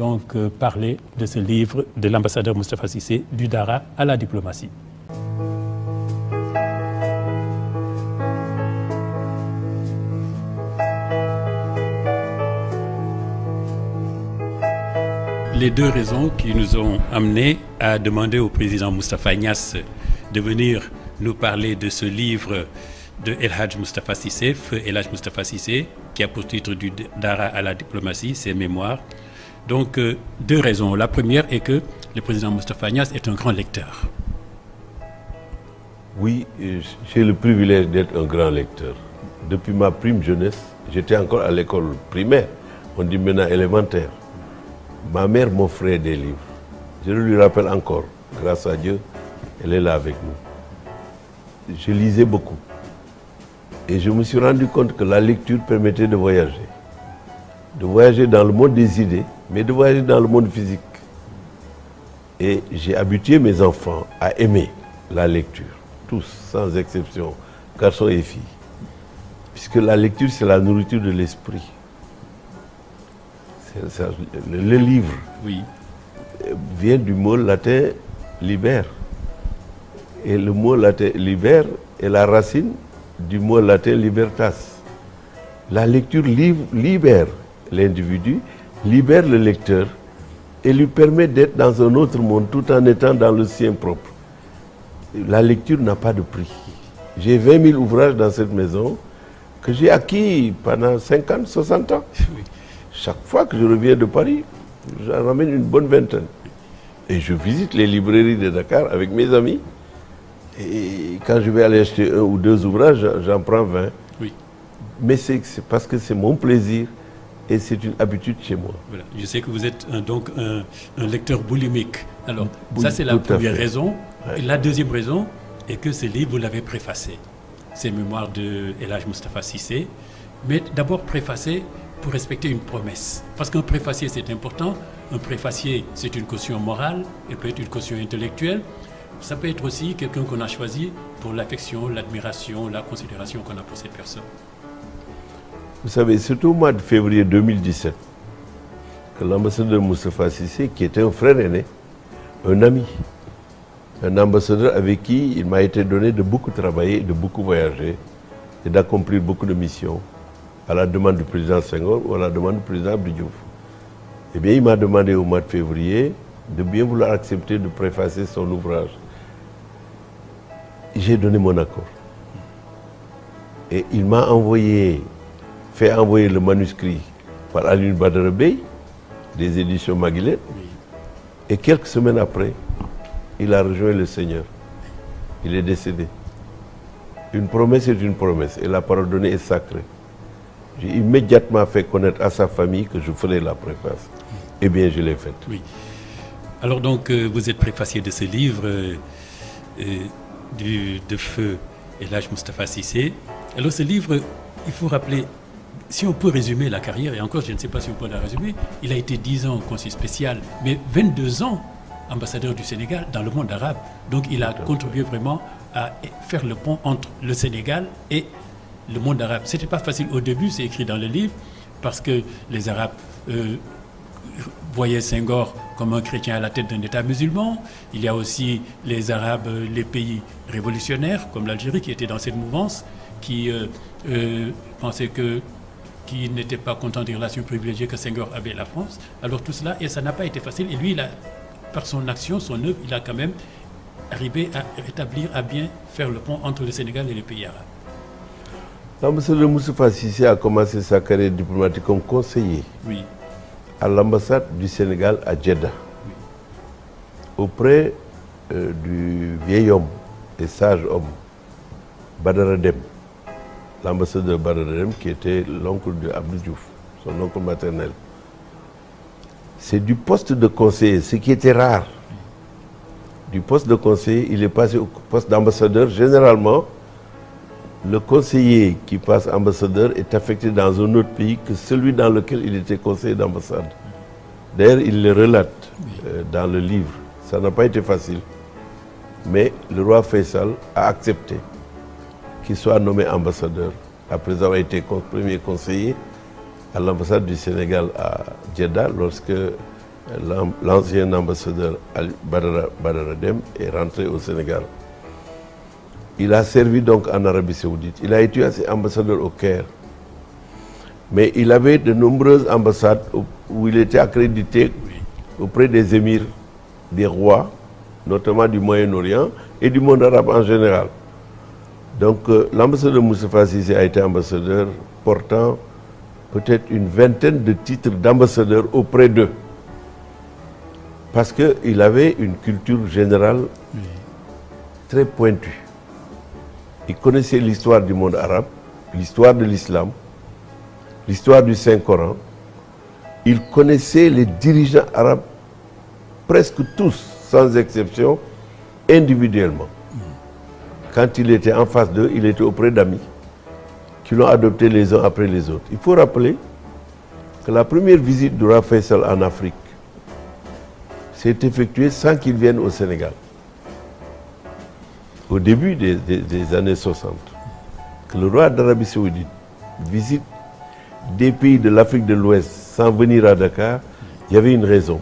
Donc, parler de ce livre de l'ambassadeur Moustapha Cissé, du Dara à la diplomatie. Les deux raisons qui nous ont amenés à demander au président Moustapha Niasse de venir nous parler de ce livre de El Hadj Moustapha Cissé, feu El Hadj Moustapha Cissé, qui a pour titre du Dara à la diplomatie, ses mémoires. Donc, deux raisons. La première est que le président Moustapha Niasse est un grand lecteur. Oui, j'ai le privilège d'être un grand lecteur. Depuis ma prime jeunesse, j'étais encore à l'école primaire, on dit maintenant élémentaire. Ma mère m'offrait des livres. Je le lui rappelle encore, grâce à Dieu, elle est là avec nous. Je lisais beaucoup. Et je me suis rendu compte que la lecture permettait de voyager. De voyager dans le monde des idées, mais de voyager dans le monde physique. Et j'ai habitué mes enfants à aimer la lecture, tous, sans exception, garçons et filles. Puisque la lecture, c'est la nourriture de l'esprit. Le livre vient du mot latin liber. Et le mot latin liber est la racine du mot latin libertas. La lecture libère l'individu, libère le lecteur et lui permet d'être dans un autre monde tout en étant dans le sien propre. La lecture n'a pas de prix. J'ai 20 000 ouvrages dans cette maison que j'ai acquis pendant 50, 60 ans. Chaque fois que je reviens de Paris, j'en ramène une bonne vingtaine. Et je visite les librairies de Dakar avec mes amis. Et quand je vais aller acheter un ou deux ouvrages, j'en prends 20. Oui. Mais c'est parce que c'est mon plaisir et c'est une habitude chez moi. Voilà. Je sais que vous êtes donc un lecteur boulimique. Alors, ça c'est la première raison. Ouais. Et la deuxième raison est que ce livre, vous l'avez préfacé. C'est Mémoires de El Hadj Moustapha Cissé. Mais d'abord préfacé pour respecter une promesse. Parce qu'un préfacier, c'est important. Un préfacier, c'est une caution morale, elle peut être une caution intellectuelle. Ça peut être aussi quelqu'un qu'on a choisi pour l'affection, l'admiration, la considération qu'on a pour cette personne. Vous savez, c'est au mois de février 2017 que l'ambassadeur Moustapha Cissé, qui était un frère aîné, un ami, un ambassadeur avec qui il m'a été donné de beaucoup travailler, de beaucoup voyager et d'accomplir beaucoup de missions, à la demande du président Senghor ou à la demande du président Abdou Diouf. Eh bien, il m'a demandé au mois de février de bien vouloir accepter de préfacer son ouvrage. J'ai donné mon accord. Et il m'a fait envoyer le manuscrit par Alioune Badara Bey, des éditions Maguilène. Et quelques semaines après, il a rejoint le Seigneur. Il est décédé. Une promesse est une promesse et la parole donnée est sacrée. J'ai immédiatement fait connaître à sa famille que je ferais la préface. Eh bien, je l'ai faite. Oui. Alors donc, vous êtes préfacier de ce livre de feu El Hadj Moustapha Cissé. Alors ce livre, il faut rappeler, si on peut résumer la carrière, et encore je ne sais pas si on peut la résumer, il a été 10 ans conseiller spécial, mais 22 ans ambassadeur du Sénégal dans le monde arabe. Donc il a contribué vraiment à faire le pont entre le Sénégal et le monde arabe. Ce n'était pas facile au début, c'est écrit dans le livre, parce que les Arabes voyaient Senghor comme un chrétien à la tête d'un État musulman. Il y a aussi les Arabes, les pays révolutionnaires, comme l'Algérie, qui étaient dans cette mouvance, qui pensaient qui n'étaient pas contents des relations privilégiées que Senghor avait avec la France. Alors tout cela, et ça n'a pas été facile. Et lui, par son action, son œuvre, il a quand même arrivé à rétablir, à bien faire le pont entre le Sénégal et les pays arabes. L'ambassadeur Moustapha Cissé a commencé sa carrière diplomatique comme conseiller à l'ambassade du Sénégal à Djeddah, auprès du vieil homme et sage homme, Badara Dem, l'ambassadeur Badara Dem qui était l'oncle de Abdou Diouf, son oncle maternel. C'est du poste de conseiller, ce qui était rare. Du poste de conseiller, il est passé au poste d'ambassadeur. Généralement, le conseiller qui passe ambassadeur est affecté dans un autre pays que celui dans lequel il était conseiller d'ambassade. D'ailleurs, il le relate dans le livre. Ça n'a pas été facile. Mais le roi Faisal a accepté qu'il soit nommé ambassadeur, après avoir été premier conseiller à l'ambassade du Sénégal à Djeddah, lorsque l'ancien ambassadeur Badara Dème est rentré au Sénégal. Il a servi donc en Arabie Saoudite. Il a été ambassadeur au Caire. Mais il avait de nombreuses ambassades où il était accrédité auprès des émirs, des rois, notamment du Moyen-Orient et du monde arabe en général. Donc l'ambassadeur Moustapha Cissé a été ambassadeur portant peut-être une vingtaine de titres d'ambassadeur auprès d'eux. Parce qu'il avait une culture générale très pointue. Il connaissait l'histoire du monde arabe, l'histoire de l'islam, l'histoire du Saint-Coran. Il connaissait les dirigeants arabes, presque tous, sans exception, individuellement. Quand il était en face d'eux, il était auprès d'amis qui l'ont adopté les uns après les autres. Il faut rappeler que la première visite du roi Faisal en Afrique s'est effectuée sans qu'il vienne au Sénégal. Au début des années 60, que le roi d'Arabie Saoudite visite des pays de l'Afrique de l'Ouest sans venir à Dakar, il y avait une raison.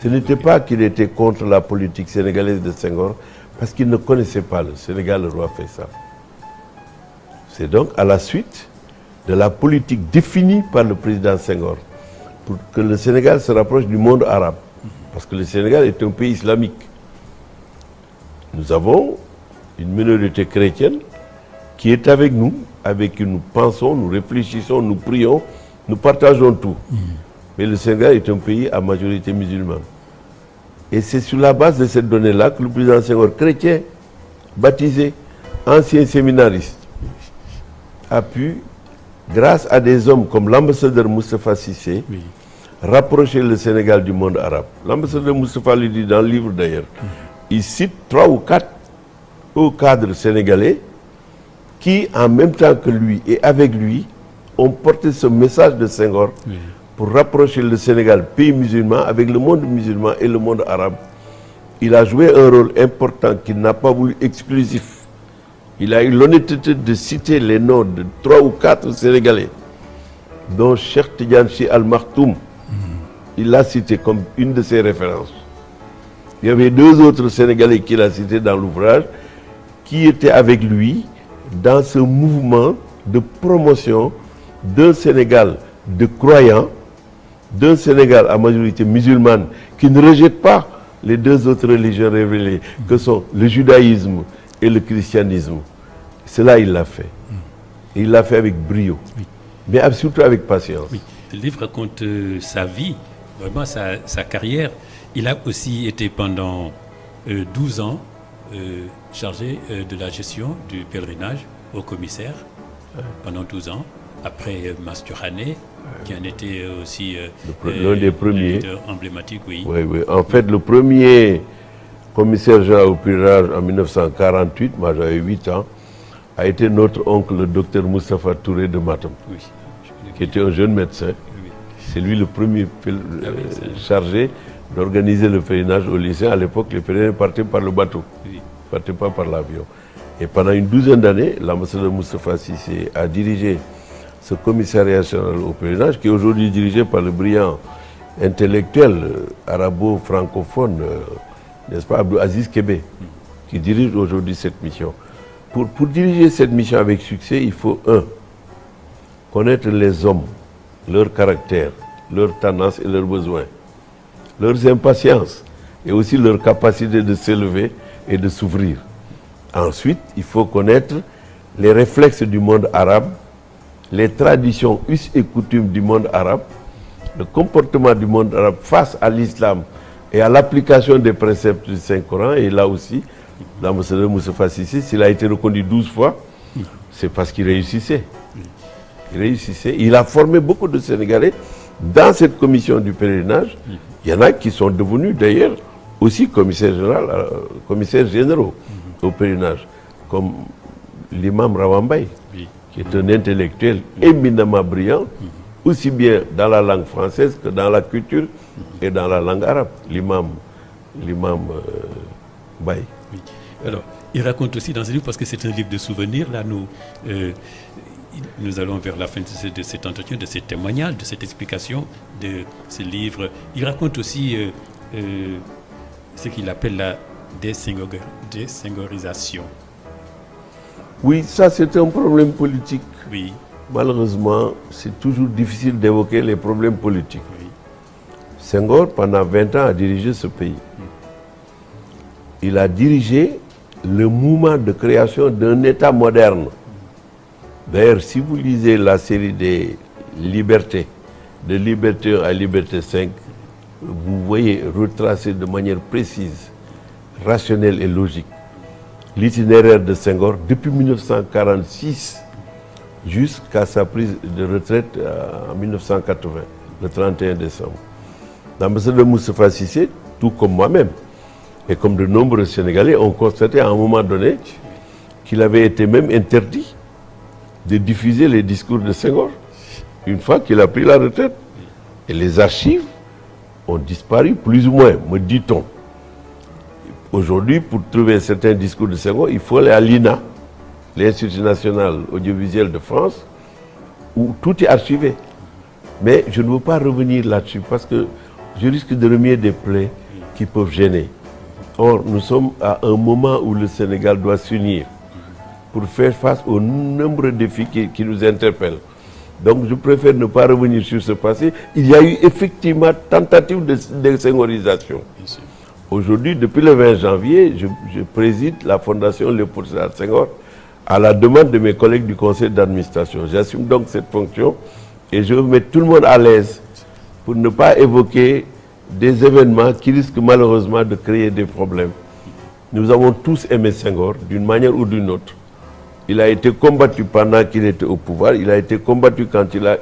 Ce n'était pas qu'il était contre la politique sénégalaise de Senghor, parce qu'il ne connaissait pas le Sénégal, le roi Faisal. C'est donc à la suite de la politique définie par le président Senghor pour que le Sénégal se rapproche du monde arabe. Parce que le Sénégal est un pays islamique. Nous avons une minorité chrétienne qui est avec nous, avec qui nous pensons, nous réfléchissons, nous prions, nous partageons tout. Mais le Sénégal est un pays à majorité musulmane. Et c'est sur la base de cette donnée-là que le président Senghor, chrétien, baptisé, ancien séminariste, a pu, grâce à des hommes comme l'ambassadeur Moustapha Cissé, rapprocher le Sénégal du monde arabe. L'ambassadeur Moustapha le dit dans le livre d'ailleurs. Il cite 3 ou 4 hauts cadres sénégalais qui, en même temps que lui et avec lui, ont porté ce message de Senghor pour rapprocher le Sénégal, pays musulman, avec le monde musulman et le monde arabe. Il a joué un rôle important qu'il n'a pas voulu exclusif. Il a eu l'honnêteté de citer les noms de 3 ou 4 Sénégalais, dont Cheikh Tidiane Sy Al Maktoum. Il l'a cité comme une de ses références. Il y avait 2 autres Sénégalais qu'il a cités dans l'ouvrage, qui étaient avec lui dans ce mouvement de promotion d'un Sénégal de croyants, d'un Sénégal à majorité musulmane, qui ne rejette pas les 2 autres religions révélées, que sont le judaïsme et le christianisme. Cela, il l'a fait. Et il l'a fait avec brio, mais surtout avec patience. Le livre raconte sa vie, vraiment sa carrière. Il a aussi été pendant 12 ans chargé de la gestion du pèlerinage au commissaire, pendant 12 ans. Après Masturhané, qui en était aussi l'un des premiers. Emblématique, oui. Oui. En fait, le premier commissaire général au pèlerinage en 1948, moi j'avais 8 ans, a été notre oncle, le docteur Moustapha Touré de Matam, qui était un jeune médecin. C'est lui le premier chargé d'organiser le pèlerinage au lycée. À l'époque, les pèlerins partaient par le bateau, ils ne partaient pas par l'avion. Et pendant une 12aine d'années, l'ambassadeur Moustapha Cissé a dirigé ce commissariat général au pèlerinage, qui est aujourd'hui dirigé par le brillant intellectuel arabo-francophone, n'est-ce pas, Abdou Aziz Kébé, qui dirige aujourd'hui cette mission. Pour diriger cette mission avec succès, il faut, 1, connaître les hommes, leur caractère, leurs tendances et leurs besoins, leurs impatiences et aussi leur capacité de s'élever et de s'ouvrir. Ensuite, il faut connaître les réflexes du monde arabe, les traditions, us et coutumes du monde arabe, le comportement du monde arabe face à l'islam et à l'application des préceptes du Saint-Coran. Et là aussi, l'ambassadeur Moustapha Cissé, s'il a été reconduit 12 fois, c'est parce qu'il réussissait. Il a formé beaucoup de Sénégalais dans cette commission du pèlerinage. Il y en a qui sont devenus d'ailleurs aussi commissaires généraux au pèlerinage, comme l'imam Rawambaye, qui est un intellectuel éminemment brillant, aussi bien dans la langue française que dans la culture et dans la langue arabe, l'imam Baye. Alors, il raconte aussi dans ce livre, parce que c'est un livre de souvenirs, là, nous allons vers la fin de cet entretien, de ces témoignages, de cette explication, de ce livre. Il raconte aussi ce qu'il appelle la désengorisation. Oui, ça c'est un problème politique. Oui. Malheureusement, c'est toujours difficile d'évoquer les problèmes politiques. Oui. Senghor, pendant 20 ans, a dirigé ce pays. Il a dirigé le mouvement de création d'un État moderne. D'ailleurs, si vous lisez la série des libertés, de Liberté 1 à Liberté 5, vous voyez retracer de manière précise, rationnelle et logique l'itinéraire de Senghor depuis 1946 jusqu'à sa prise de retraite en 1980, le 31 décembre. L'ambassadeur Moustapha Cissé, tout comme moi-même, et comme de nombreux Sénégalais, ont constaté à un moment donné qu'il avait été même interdit de diffuser les discours de Senghor une fois qu'il a pris la retraite. Et les archives ont disparu, plus ou moins, me dit-on. Aujourd'hui, pour trouver certains discours de Senghor, il faut aller à l'INA, l'Institut national audiovisuel de France, où tout est archivé. Mais je ne veux pas revenir là-dessus parce que je risque de remuer des plaies qui peuvent gêner. Or, nous sommes à un moment où le Sénégal doit s'unir pour faire face aux nombreux défis qui nous interpellent. Donc, je préfère ne pas revenir sur ce passé. Il y a eu effectivement tentative de sengorisation. Aujourd'hui, depuis le 20 janvier, je préside la Fondation Léopold Sédar Senghor à la demande de mes collègues du conseil d'administration. J'assume donc cette fonction et je veux mettre tout le monde à l'aise pour ne pas évoquer des événements qui risquent malheureusement de créer des problèmes. Nous avons tous aimé Senghor d'une manière ou d'une autre. Il a été combattu pendant qu'il était au pouvoir, il a été combattu quand il a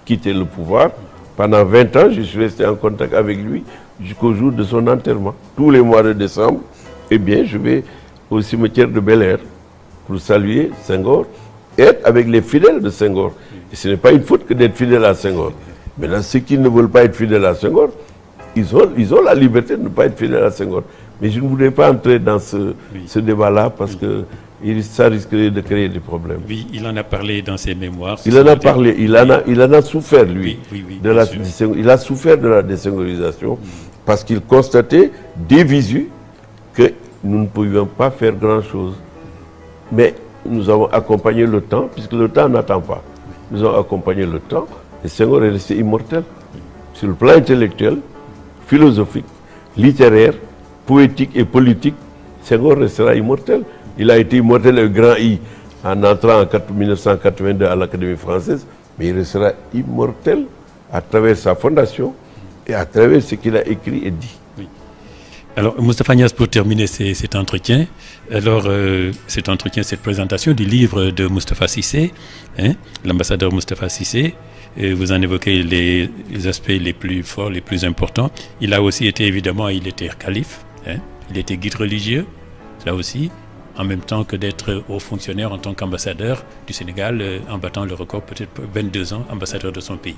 quitté le pouvoir. Pendant 20 ans, je suis resté en contact avec lui jusqu'au jour de son enterrement. Tous les mois de décembre, eh bien, je vais au cimetière de Bel-Air pour saluer Senghor et être avec les fidèles de Senghor. Et ce n'est pas une faute que d'être fidèle à Senghor. Maintenant, ceux qui ne veulent pas être fidèles à Senghor, ils ont la liberté de ne pas être fidèles à Senghor. Mais je ne voudrais pas entrer dans ce débat-là parce que ça risquerait de créer des problèmes. Oui, il en a parlé dans ses mémoires. Il en a parlé, il en a souffert, lui. Il a souffert de la désengorisation parce qu'il constatait des visu que nous ne pouvions pas faire grand-chose. Mais nous avons accompagné le temps, puisque le temps n'attend pas. Nous avons accompagné le temps et Senghor est resté immortel. Sur le plan intellectuel, philosophique, littéraire, poétique et politique, Senghor restera immortel. Il a été immortel au grand I en entrant en 1982 à l'Académie française, mais il restera immortel à travers sa fondation et à travers ce qu'il a écrit et dit. Oui. Alors, Moustapha Niasse, pour terminer cet entretien, cette présentation du livre de Moustapha Cissé, l'ambassadeur Moustapha Cissé, vous en évoquez les aspects les plus forts, les plus importants. Il a aussi été, évidemment, il était calife, il était guide religieux, là aussi, en même temps que d'être haut fonctionnaire en tant qu'ambassadeur du Sénégal, en battant le record, peut-être 22 ans, ambassadeur de son pays.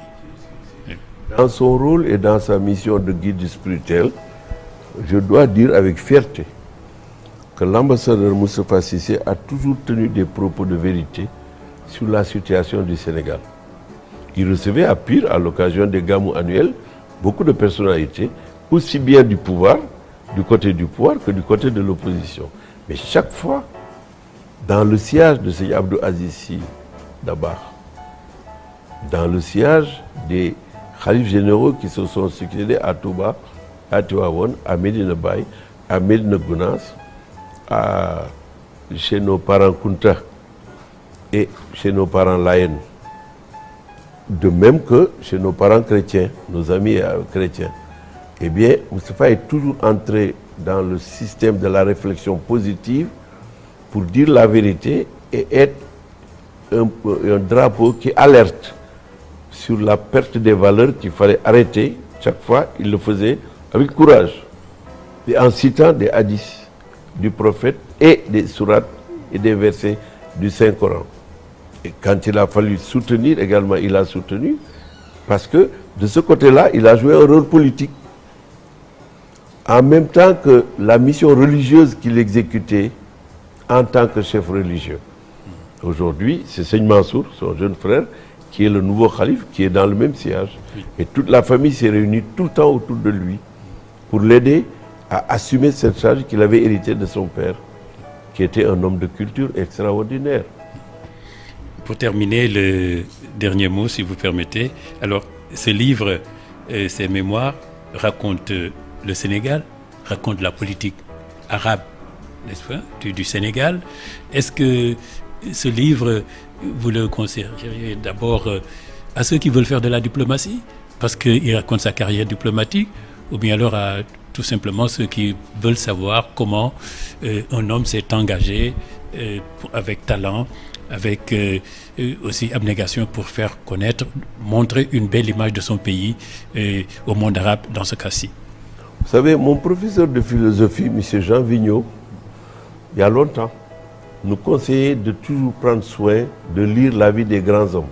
Oui. Dans son rôle et dans sa mission de guide spirituel, je dois dire avec fierté que l'ambassadeur Moustapha Cissé a toujours tenu des propos de vérité sur la situation du Sénégal. Il recevait à Pire, à l'occasion des gamous annuels, beaucoup de personnalités, aussi bien du pouvoir, du côté du pouvoir que du côté de l'opposition. Mais chaque fois, dans le sillage de Seydi Abdou Aziz Sy Dabakh, dans le sillage des khalifes généraux qui se sont succédés à Touba, à Tivaouane, à Médina Baye, à Médina Gounass, chez nos parents Kunta et chez nos parents Layen. De même que chez nos parents chrétiens, nos amis chrétiens. Eh bien, Moustapha est toujours entré dans le système de la réflexion positive pour dire la vérité et être un drapeau qui alerte sur la perte des valeurs qu'il fallait arrêter. Chaque fois, il le faisait avec courage et en citant des hadiths du prophète et des sourates et des versets du Saint-Coran. Et quand il a fallu soutenir également, il a soutenu parce que de ce côté-là, il a joué un rôle politique. En même temps que la mission religieuse qu'il exécutait en tant que chef religieux. Aujourd'hui, c'est Seigne Mansour, son jeune frère, qui est le nouveau calife, qui est dans le même sillage. Oui. Et toute la famille s'est réunie tout le temps autour de lui pour l'aider à assumer cette charge qu'il avait héritée de son père, qui était un homme de culture extraordinaire. Pour terminer, le dernier mot, si vous permettez. Alors, ce livre, ces mémoires, racontent le Sénégal, racontent la politique arabe, n'est-ce pas, du Sénégal. Est-ce que ce livre, vous le conseilleriez d'abord à ceux qui veulent faire de la diplomatie, parce qu'il raconte sa carrière diplomatique, ou bien alors à tout simplement ceux qui veulent savoir comment un homme s'est engagé avec talent, avec aussi abnégation pour faire connaître, montrer une belle image de son pays au monde arabe dans ce cas-ci. Vous savez, mon professeur de philosophie, M. Jean Vigneault, il y a longtemps, nous conseillait de toujours prendre soin de lire la vie des grands hommes.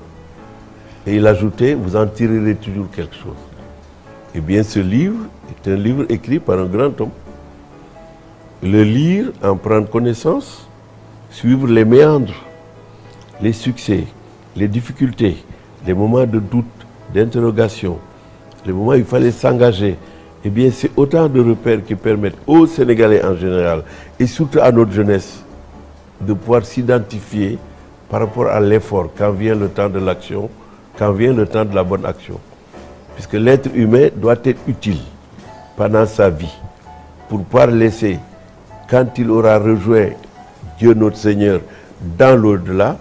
Et il ajoutait, vous en tirerez toujours quelque chose. Eh bien, ce livre est un livre écrit par un grand homme. Le lire, en prendre connaissance, suivre les méandres, les succès, les difficultés, les moments de doute, d'interrogation, les moments où il fallait s'engager, eh bien, c'est autant de repères qui permettent aux Sénégalais en général, et surtout à notre jeunesse, de pouvoir s'identifier par rapport à l'effort quand vient le temps de l'action, quand vient le temps de la bonne action. Puisque l'être humain doit être utile pendant sa vie pour pouvoir laisser, quand il aura rejoint Dieu notre Seigneur dans l'au-delà,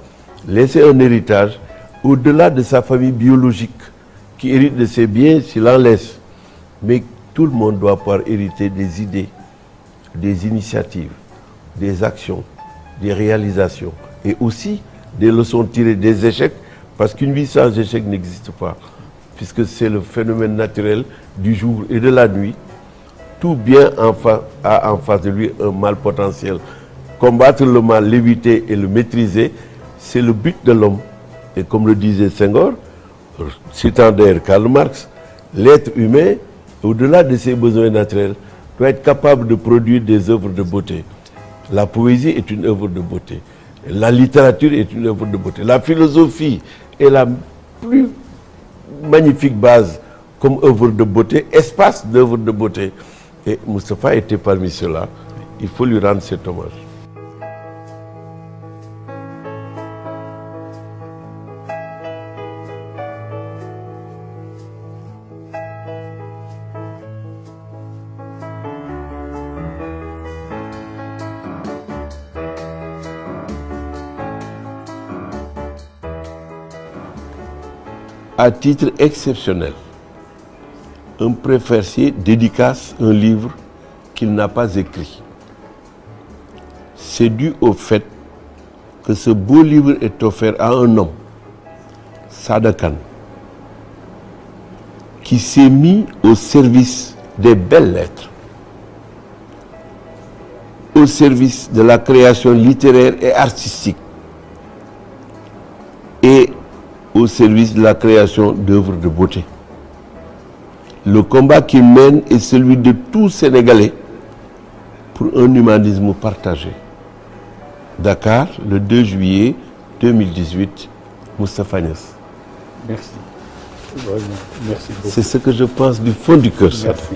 laisser un héritage au-delà de sa famille biologique qui hérite de ses biens s'il en laisse. Mais tout le monde doit pouvoir hériter des idées, des initiatives, des actions, des réalisations et aussi des leçons tirées des échecs, parce qu'une vie sans échec n'existe pas, puisque c'est le phénomène naturel du jour et de la nuit. Tout bien a en face de lui un mal potentiel. Combattre le mal, l'éviter et le maîtriser, c'est le but de l'homme. Et comme le disait Senghor, citant d'ailleurs Karl Marx, l'être humain, au-delà de ses besoins naturels, doit être capable de produire des œuvres de beauté. La poésie est une œuvre de beauté. La littérature est une œuvre de beauté. La philosophie est la plus magnifique base comme œuvre de beauté, espace d'œuvre de beauté. Et Moustapha était parmi ceux-là. Il faut lui rendre cet hommage. À titre exceptionnel, un préfacier dédicace un livre qu'il n'a pas écrit. C'est dû au fait que ce beau livre est offert à un homme, Sada Kane, qui s'est mis au service des belles lettres, au service de la création littéraire et artistique, et au service de la création d'œuvres de beauté. Le combat qu'il mène est celui de tout Sénégalais pour un humanisme partagé. Dakar, le 2 juillet 2018, Moustapha Niasse. Merci. Vraiment, merci beaucoup. C'est ce que je pense du fond du cœur. Merci.